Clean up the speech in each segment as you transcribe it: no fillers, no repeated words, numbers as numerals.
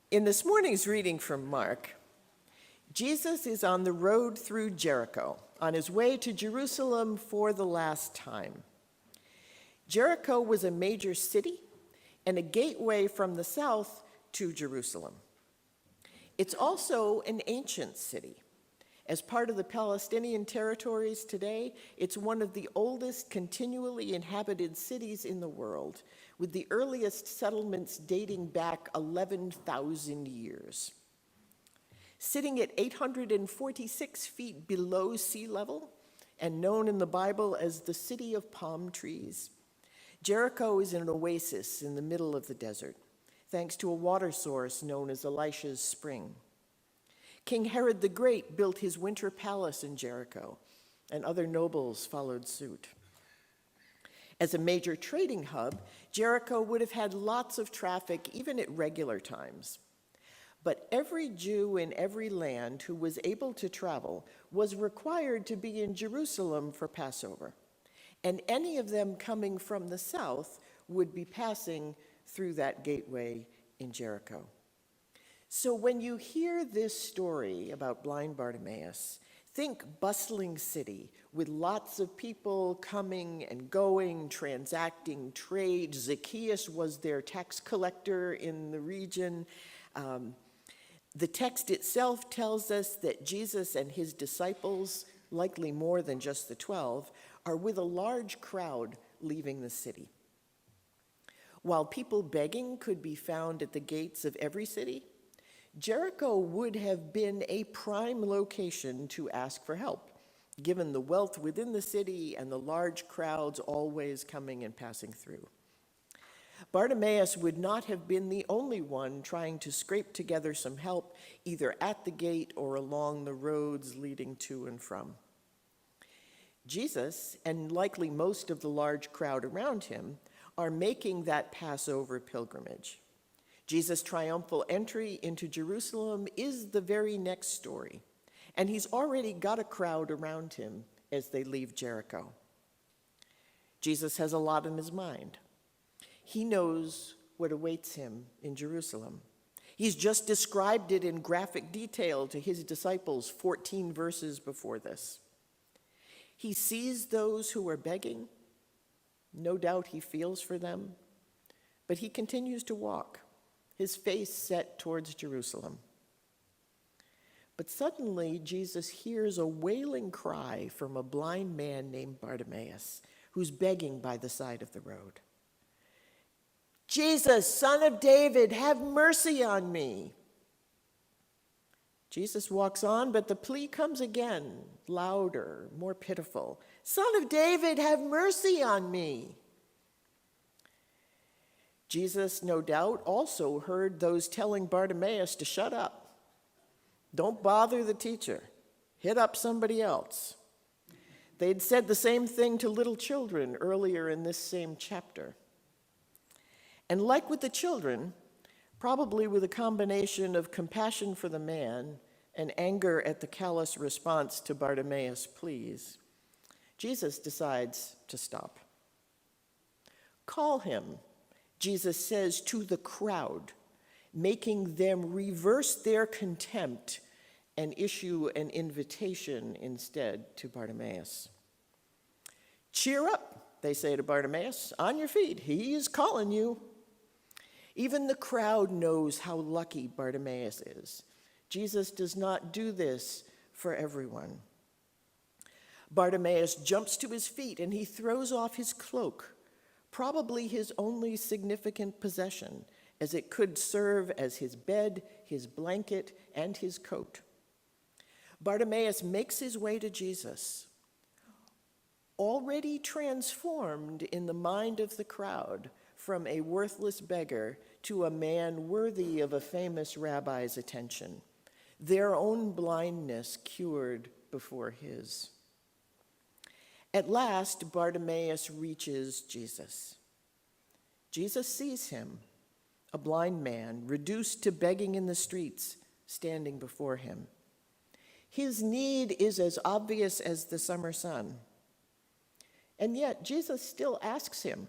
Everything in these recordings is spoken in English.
In this morning's reading from Mark, Jesus is on the road through Jericho, on his way to Jerusalem for the last time. Jericho was a major city and a gateway from the south to Jerusalem. It's also an ancient city. As part of the Palestinian territories today, it's one of the oldest continually inhabited cities in the world, with the earliest settlements dating back 11,000 years. Sitting at 846 feet below sea level, and known in the Bible as the city of palm trees, Jericho is an oasis in the middle of the desert, thanks to a water source known as Elisha's spring. King Herod the Great built his winter palace in Jericho, and other nobles followed suit. As a major trading hub, Jericho would have had lots of traffic even at regular times. But every Jew in every land who was able to travel was required to be in Jerusalem for Passover, and any of them coming from the south would be passing through that gateway in Jericho. So when you hear this story about Blind Bartimaeus, think bustling city with lots of people coming and going, transacting trade. Zacchaeus was their tax collector in the region. The text itself tells us that Jesus and his disciples, likely more than just the 12, are with a large crowd leaving the city. While people begging could be found at the gates of every city, Jericho would have been a prime location to ask for help, given the wealth within the city and the large crowds always coming and passing through. Bartimaeus would not have been the only one trying to scrape together some help, either at the gate or along the roads leading to and from. Jesus, and likely most of the large crowd around him, are making that Passover pilgrimage. Jesus' triumphal entry into Jerusalem is the very next story, and he's already got a crowd around him as they leave Jericho. Jesus has a lot in his mind. He knows what awaits him in Jerusalem. He's just described it in graphic detail to his disciples 14 verses before this. He sees those who are begging. No doubt he feels for them, but he continues to walk, his face set towards Jerusalem. But suddenly, Jesus hears a wailing cry from a blind man named Bartimaeus, who's begging by the side of the road. "Jesus, Son of David, have mercy on me." Jesus walks on, but the plea comes again, louder, more pitiful. "Son of David, have mercy on me." Jesus, no doubt, also heard those telling Bartimaeus to shut up. Don't bother the teacher. Hit up somebody else. They'd said the same thing to little children earlier in this same chapter. And like with the children, probably with a combination of compassion for the man and anger at the callous response to Bartimaeus' pleas, Jesus decides to stop. "Call him," Jesus says to the crowd, making them reverse their contempt and issue an invitation instead to Bartimaeus. "Cheer up," they say to Bartimaeus, "on your feet, he is calling you." Even the crowd knows how lucky Bartimaeus is. Jesus does not do this for everyone. Bartimaeus jumps to his feet and he throws off his cloak, probably his only significant possession, as it could serve as his bed, his blanket, and his coat. Bartimaeus makes his way to Jesus, already transformed in the mind of the crowd from a worthless beggar to a man worthy of a famous rabbi's attention, their own blindness cured before his. At last, Bartimaeus reaches Jesus. Jesus sees him, a blind man, reduced to begging in the streets, standing before him. His need is as obvious as the summer sun. And yet, Jesus still asks him,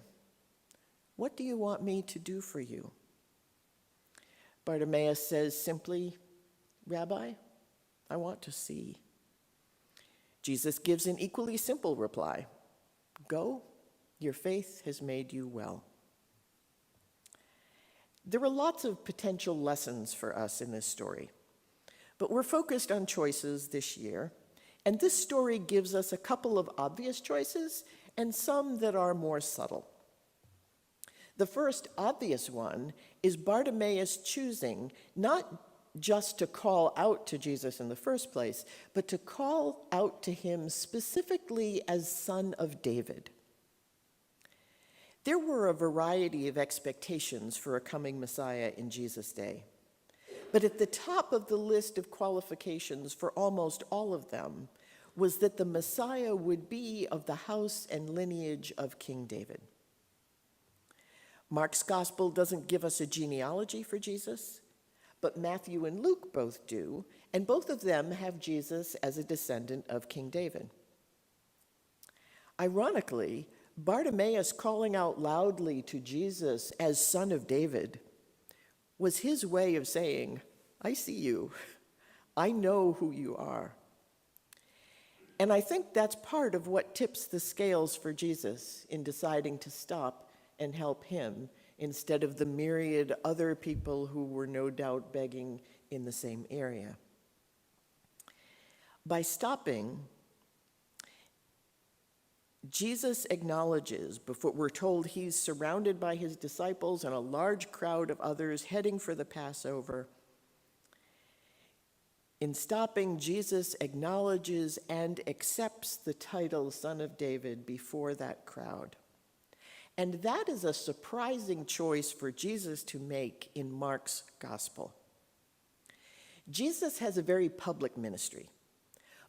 "What do you want me to do for you?" Bartimaeus says simply, "Rabbi, I want to see." Jesus gives an equally simple reply, "Go, your faith has made you well." There are lots of potential lessons for us in this story, but we're focused on choices this year, and this story gives us a couple of obvious choices and some that are more subtle. The first obvious one is Bartimaeus choosing not just to call out to Jesus in the first place, but to call out to him specifically as Son of David. There were a variety of expectations for a coming Messiah in Jesus' day, but at the top of the list of qualifications for almost all of them was that the Messiah would be of the house and lineage of King David. Mark's gospel doesn't give us a genealogy for Jesus, but Matthew and Luke both do, and both of them have Jesus as a descendant of King David. Ironically, Bartimaeus calling out loudly to Jesus as Son of David was his way of saying, "I see you. I know who you are." And I think that's part of what tips the scales for Jesus in deciding to stop and help him instead of the myriad other people who were no doubt begging in the same area. By stopping, Jesus acknowledges, before we're told he's surrounded by his disciples and a large crowd of others heading for the Passover. In stopping, Jesus acknowledges and accepts the title Son of David before that crowd. And that is a surprising choice for Jesus to make in Mark's gospel. Jesus has a very public ministry,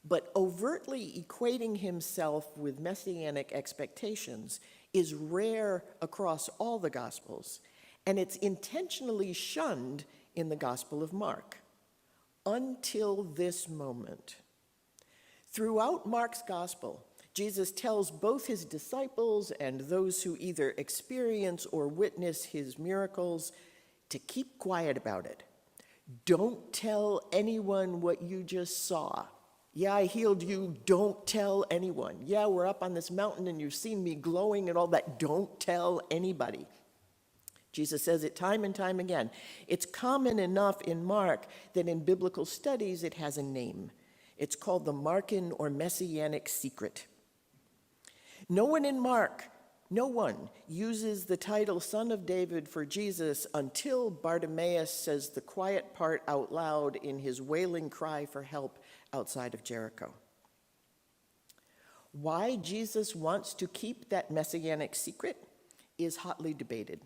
but overtly equating himself with messianic expectations is rare across all the Gospels, and it's intentionally shunned in the Gospel of Mark, until this moment. Throughout Mark's Gospel, Jesus tells both his disciples and those who either experience or witness his miracles to keep quiet about it. Don't tell anyone what you just saw. Yeah, I healed you. Don't tell anyone. Yeah, we're up on this mountain and you've seen me glowing and all that. Don't tell anybody. Jesus says it time and time again. It's common enough in Mark that in biblical studies it has a name. It's called the Markan or Messianic secret. No one in Mark, no one uses the title Son of David for Jesus until Bartimaeus says the quiet part out loud in his wailing cry for help outside of Jericho. Why Jesus wants to keep that messianic secret is hotly debated.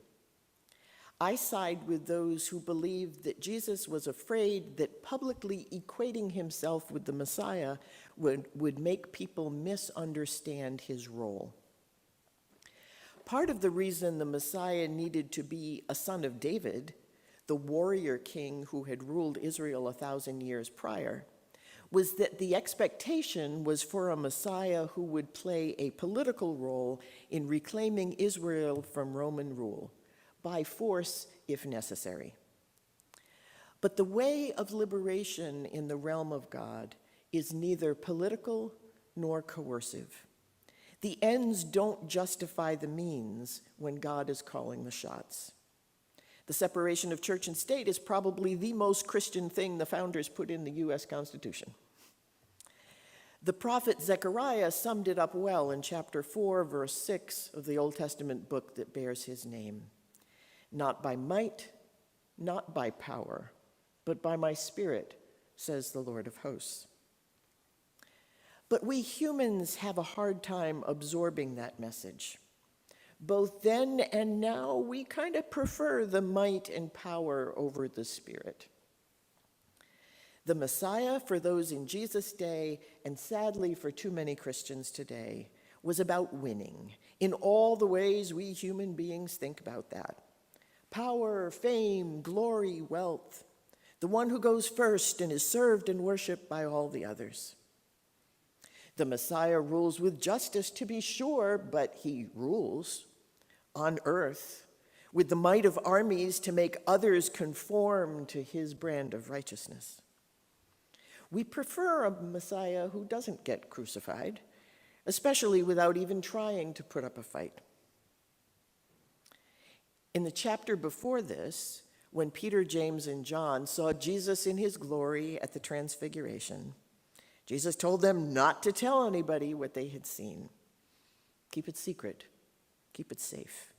I side with those who believe that Jesus was afraid that publicly equating himself with the Messiah would make people misunderstand his role. Part of the reason the Messiah needed to be a son of David, the warrior king who had ruled Israel 1,000 years prior, was that the expectation was for a Messiah who would play a political role in reclaiming Israel from Roman rule, by force if necessary. But the way of liberation in the realm of God is neither political nor coercive. The ends don't justify the means when God is calling the shots. The separation of church and state is probably the most Christian thing the founders put in the U.S. Constitution. The prophet Zechariah summed it up well in chapter 4, verse 6 of the Old Testament book that bears his name. Not by might, not by power, but by my Spirit, says the Lord of hosts. But we humans have a hard time absorbing that message. Both then and now, we kind of prefer the might and power over the Spirit. The Messiah for those in Jesus' day, and sadly for too many Christians today, was about winning in all the ways we human beings think about that. Power, fame, glory, wealth. The one who goes first and is served and worshiped by all the others. The Messiah rules with justice, to be sure, but he rules on earth with the might of armies to make others conform to his brand of righteousness. We prefer a Messiah who doesn't get crucified, especially without even trying to put up a fight. In the chapter before this, when Peter, James, and John saw Jesus in his glory at the Transfiguration, Jesus told them not to tell anybody what they had seen. Keep it secret. Keep it safe.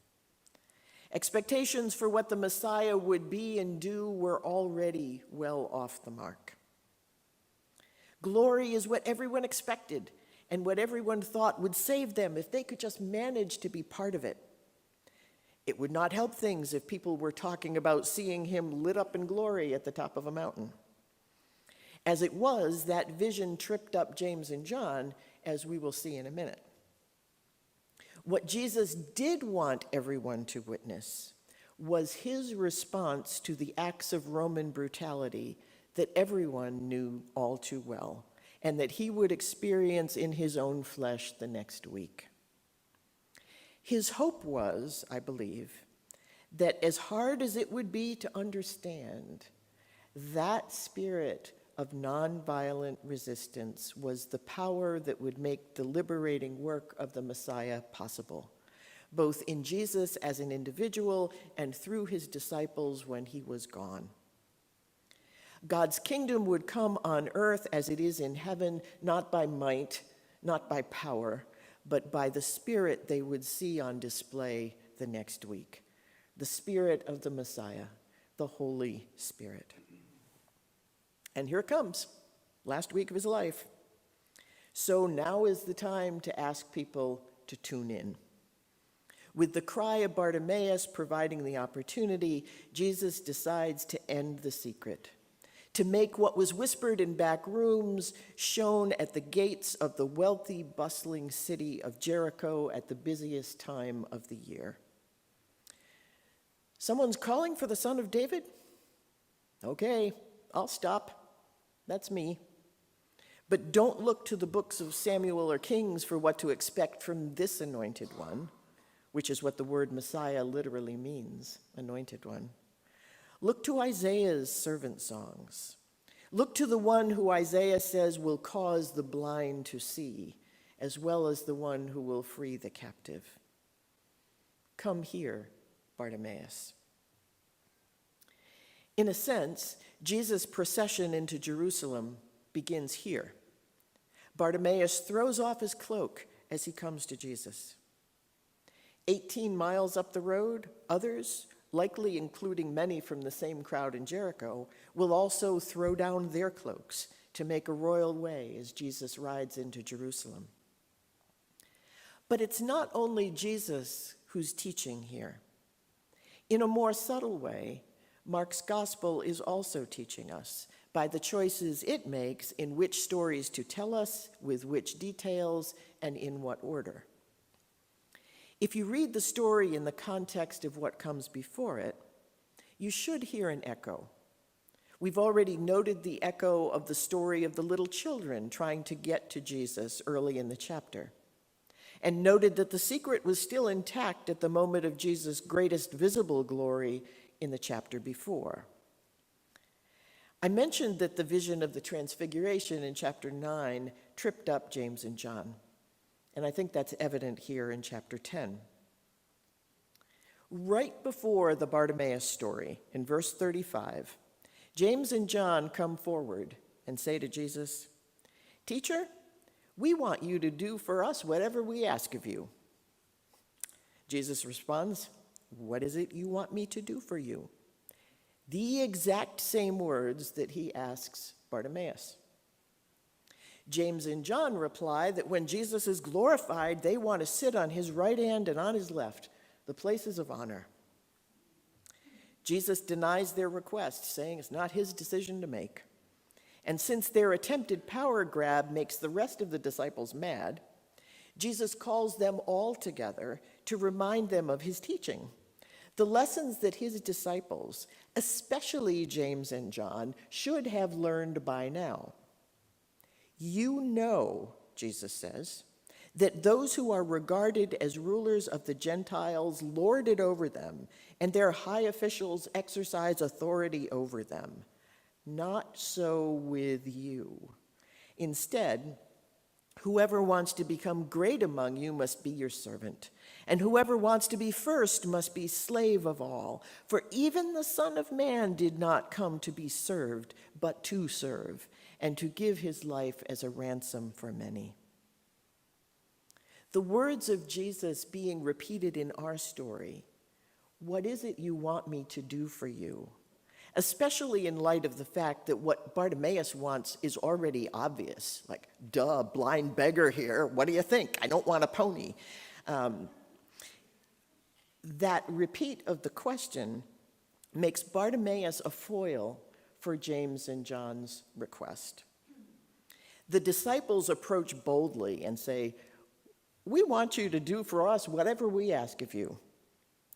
Expectations for what the Messiah would be and do were already well off the mark. Glory is what everyone expected and what everyone thought would save them if they could just manage to be part of it. It would not help things if people were talking about seeing him lit up in glory at the top of a mountain. As it was, that vision tripped up James and John, as we will see in a minute. What Jesus did want everyone to witness was his response to the acts of Roman brutality that everyone knew all too well, and that he would experience in his own flesh the next week. His hope was, I believe, that as hard as it would be to understand, that spirit of nonviolent resistance was the power that would make the liberating work of the Messiah possible, both in Jesus as an individual and through his disciples when he was gone. God's kingdom would come on earth as it is in heaven, not by might, not by power, but by the Spirit they would see on display the next week. The Spirit of the Messiah, the Holy Spirit. And here it comes, last week of his life. So now is the time to ask people to tune in. With the cry of Bartimaeus providing the opportunity, Jesus decides to end the secret, to make what was whispered in back rooms shown at the gates of the wealthy, bustling city of Jericho at the busiest time of the year. Someone's calling for the Son of David? Okay, I'll stop. That's me. But don't look to the books of Samuel or Kings for what to expect from this anointed one, which is what the word Messiah literally means, anointed one. Look to Isaiah's servant songs. Look to the one who Isaiah says will cause the blind to see, as well as the one who will free the captive. Come here, Bartimaeus. In a sense, Jesus' procession into Jerusalem begins here. Bartimaeus throws off his cloak as he comes to Jesus. 18 miles up the road, others, likely including many from the same crowd in Jericho, will also throw down their cloaks to make a royal way as Jesus rides into Jerusalem. But it's not only Jesus who's teaching here. In a more subtle way, Mark's gospel is also teaching us by the choices it makes in which stories to tell us, with which details, and in what order. If you read the story in the context of what comes before it, you should hear an echo. We've already noted the echo of the story of the little children trying to get to Jesus early in the chapter, and noted that the secret was still intact at the moment of Jesus' greatest visible glory in the chapter before. I mentioned that the vision of the Transfiguration in chapter 9 tripped up James and John, and I think that's evident here in chapter 10. Right before the Bartimaeus story, in verse 35, James and John come forward and say to Jesus, "Teacher, we want you to do for us whatever we ask of you." Jesus responds, "What is it you want me to do for you?" The exact same words that he asks Bartimaeus. James and John reply that when Jesus is glorified, they want to sit on his right hand and on his left, the places of honor. Jesus denies their request, saying it's not his decision to make. And since their attempted power grab makes the rest of the disciples mad, Jesus calls them all together to remind them of his teaching, the lessons that his disciples, especially James and John, should have learned by now. You know, Jesus says, that those who are regarded as rulers of the Gentiles lord it over them, and their high officials exercise authority over them. Not so with you. Instead, whoever wants to become great among you must be your servant, and whoever wants to be first must be slave of all. For even the Son of Man did not come to be served, but to serve, and to give his life as a ransom for many. The words of Jesus being repeated in our story, "What is it you want me to do for you?" Especially in light of the fact that what Bartimaeus wants is already obvious. Like, duh, blind beggar here, what do you think? I don't want a pony. That repeat of the question makes Bartimaeus a foil for James and John's request. The disciples approach boldly and say, "We want you to do for us whatever we ask of you."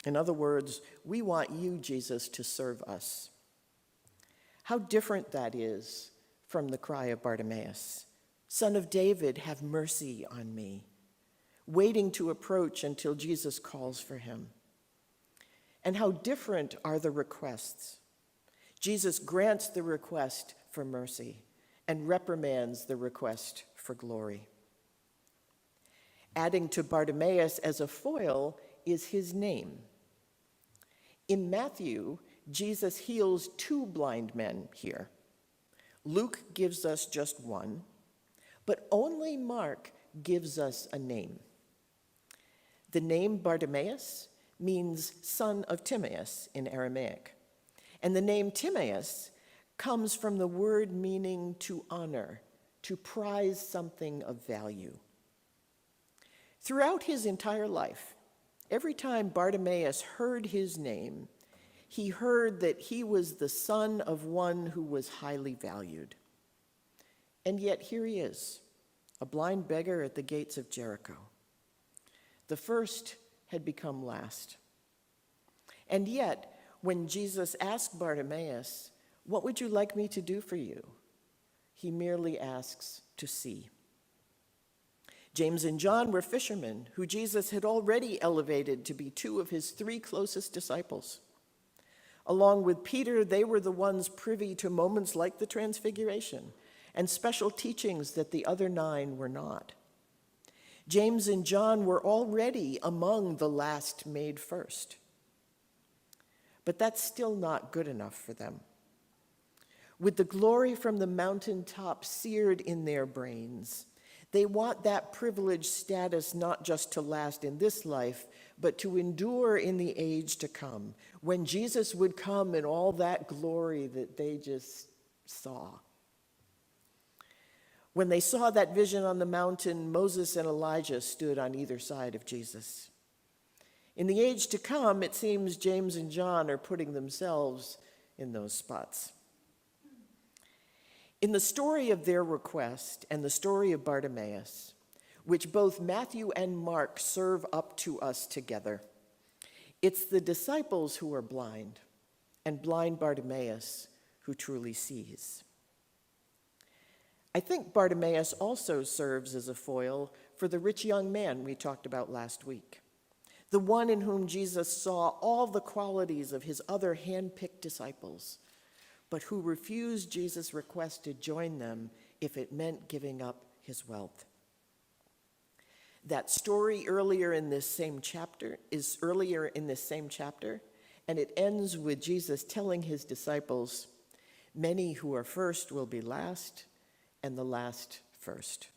In other words, we want you, Jesus, to serve us. How different that is from the cry of Bartimaeus, "Son of David, have mercy on me," waiting to approach until Jesus calls for him. And how different are the requests. Jesus grants the request for mercy and reprimands the request for glory. Adding to Bartimaeus as a foil is his name. In Matthew, Jesus heals 2 blind men here. Luke gives us just one, but only Mark gives us a name. The name Bartimaeus means son of Timaeus in Aramaic, and the name Timaeus comes from the word meaning to honor, to prize something of value. Throughout his entire life, every time Bartimaeus heard his name, he heard that he was the son of one who was highly valued. And yet here he is, a blind beggar at the gates of Jericho. The first had become last. And yet, when Jesus asked Bartimaeus, "What would you like me to do for you?" he merely asks to see. James and John were fishermen who Jesus had already elevated to be 2 of his 3 closest disciples. Along with Peter, they were the ones privy to moments like the Transfiguration and special teachings that the other 9 were not. James and John were already among the last made first. But that's still not good enough for them. With the glory from the mountaintop seared in their brains, they want that privileged status not just to last in this life, but to endure in the age to come, when Jesus would come in all that glory that they just saw. When they saw that vision on the mountain, Moses and Elijah stood on either side of Jesus. In the age to come, it seems James and John are putting themselves in those spots. In the story of their request and the story of Bartimaeus, which both Matthew and Mark serve up to us together, it's the disciples who are blind, and blind Bartimaeus who truly sees. I think Bartimaeus also serves as a foil for the rich young man we talked about last week, the one in whom Jesus saw all the qualities of his other hand-picked disciples, but who refused Jesus' request to join them if it meant giving up his wealth. That story is earlier in this same chapter, and it ends with Jesus telling his disciples, "Many who are first will be last, and the last first."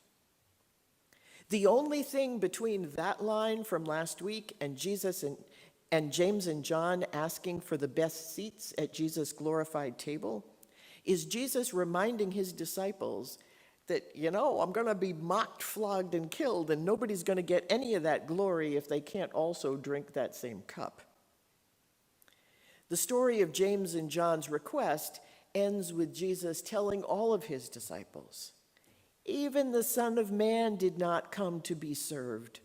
The only thing between that line from last week and Jesus and James and John asking for the best seats at Jesus' glorified table is Jesus reminding his disciples that, I'm going to be mocked, flogged, and killed, and nobody's going to get any of that glory if they can't also drink that same cup. The story of James and John's request ends with Jesus telling all of his disciples, "Even the Son of Man did not come to be served,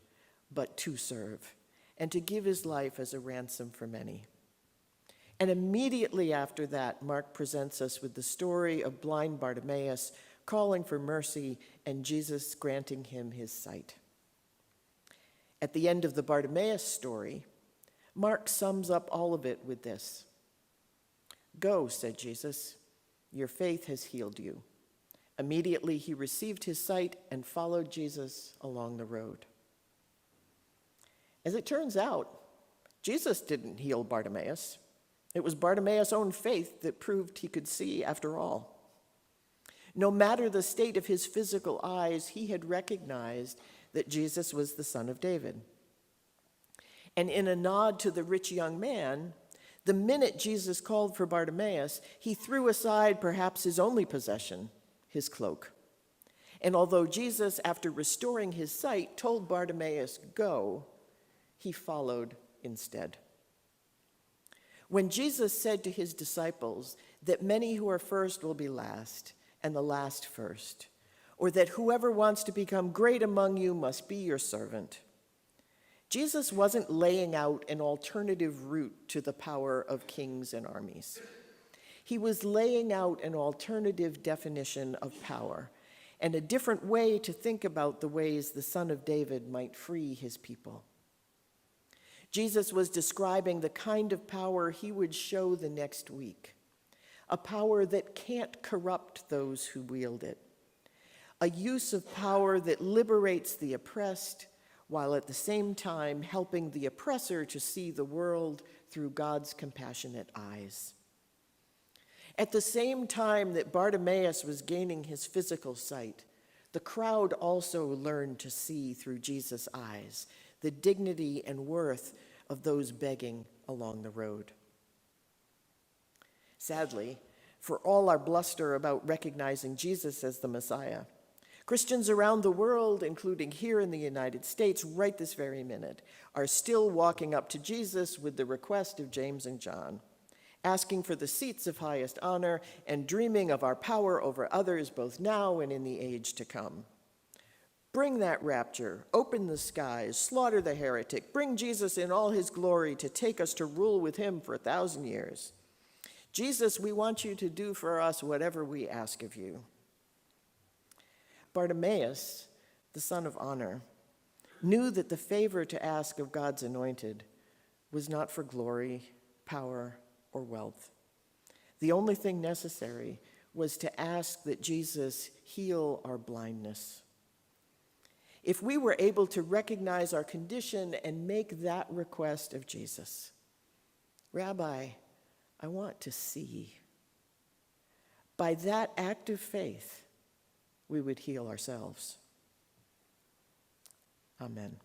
but to serve, and to give his life as a ransom for many." And immediately after that, Mark presents us with the story of blind Bartimaeus calling for mercy and Jesus granting him his sight. At the end of the Bartimaeus story, Mark sums up all of it with this. "Go," said Jesus, "your faith has healed you." Immediately he received his sight and followed Jesus along the road. As it turns out, Jesus didn't heal Bartimaeus. It was Bartimaeus' own faith that proved he could see after all. No matter the state of his physical eyes, he had recognized that Jesus was the Son of David. And in a nod to the rich young man, the minute Jesus called for Bartimaeus, he threw aside perhaps his only possession, his cloak. And although Jesus, after restoring his sight, told Bartimaeus, "Go," he followed instead. When Jesus said to his disciples that many who are first will be last, and the last first, or that whoever wants to become great among you must be your servant, Jesus wasn't laying out an alternative route to the power of kings and armies. He was laying out an alternative definition of power and a different way to think about the ways the Son of David might free his people. Jesus was describing the kind of power he would show the next week, a power that can't corrupt those who wield it, a use of power that liberates the oppressed while at the same time helping the oppressor to see the world through God's compassionate eyes. At the same time that Bartimaeus was gaining his physical sight, the crowd also learned to see through Jesus' eyes the dignity and worth of those begging along the road. Sadly, for all our bluster about recognizing Jesus as the Messiah, Christians around the world, including here in the United States right this very minute, are still walking up to Jesus with the request of James and John, asking for the seats of highest honor and dreaming of our power over others both now and in the age to come. Bring that rapture, open the skies, slaughter the heretic, bring Jesus in all his glory to take us to rule with him for 1,000 years. Jesus, we want you to do for us whatever we ask of you. Bartimaeus, the son of honor, knew that the favor to ask of God's anointed was not for glory, power, or wealth. The only thing necessary was to ask that Jesus heal our blindness. If we were able to recognize our condition and make that request of Jesus, "Rabbi, I want to see," by that act of faith, we would heal ourselves. Amen.